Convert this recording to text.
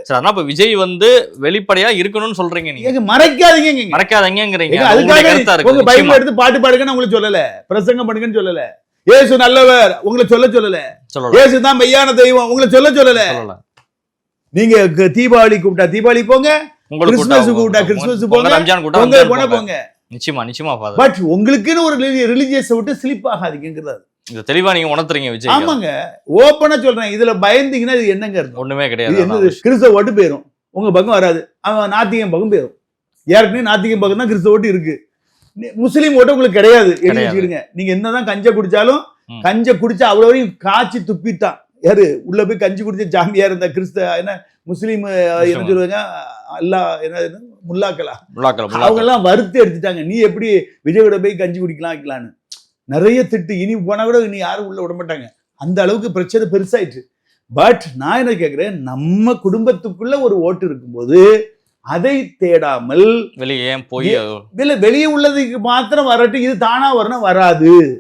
சரி, ஆனா இப்ப விஜய் வந்து வெளிப்படையா இருக்கணும்னு சொல்றீங்க நீங்க. மறைக்காதீங்க, மறைக்காதீங்கிறீங்க. அதுக்காக உங்க பைபிள் எடுத்து பாட்டு பாடுங்கன்னு உங்களுக்கு சொல்லல, பிரசங்கம் பண்ணுங்கன்னு சொல்லல, இயேசு நல்லவர் உங்களை சொல்லல, இயேசு தான் மெய்யான தெய்வம் உங்களை சொல்லல. நீங்க தீபாவளி கூப்பிட்டா தீபாவளி போங்க, கிறிஸ்துமஸ் கூப்பிட்டா கிறிஸ்துமஸ் போங்க, ரம்ஜான் கூப்பிட்டா போங்க. நிச்சயமா பட் உங்களுக்குன்னு ஒரு ரிலிஜியஸ் விட்டு ஸ்லிப் ஆகாதீங்கிறது இது தெளிவா நீங்க உணர்த்துறீங்க விஜய். ஆமாங்க, ஓப்பனா சொல்றேன். இதுல பயந்தீங்கன்னா இது என்னங்க இருக்கு? ஒண்ணுமே கிடையாது. என்னது, கிறிஸ்தவ ஓட்டு போயிரும், உங்க பக்கம் வராது. அவன் நாத்திகம் பக்கம் போயிரும். ஏற்கனவே நாத்திகம் பக்கம் தான் கிறிஸ்தவ ஓட்டு இருக்கு. முஸ்லீம் ஓட்டு உங்களுக்கு கிடையாது. எழுதி வச்சுக்கிடுங்க. நீங்க என்னதான் கஞ்ச குடிச்சாலும், கஞ்ச குடிச்சா அவ்வளவு காய்ச்சி துப்பிட்டான். யாரு உள்ள போய் கஞ்சி குடிச்ச ஜாமியா இருந்த என்ன முஸ்லீம் என்ன சொல்லுவாங்க, அல்லா என்ன முல்லாக்களா, அவங்க எல்லாம் வறுத்து எடுத்துட்டாங்க. நீ எப்படி விஜயோட போய் கஞ்சி குடிக்கலாம் வைக்கலான்னு நிறைய திட்டு. இனி போனா கூட இனி யாரும் உள்ள விட மாட்டாங்க. அந்த அளவுக்கு பிரச்சனை பெருசாயிட்டு. பட் நான் என்ன கேட்கிறேன், நம்ம குடும்பத்துக்குள்ள ஒரு ஓட்டு இருக்கும்போது அதை தேடாமல் வெளியே போய் வெளியே உள்ளதுக்கு மாத்திரம் வரட்டும், இது தானா வரணும் வராது.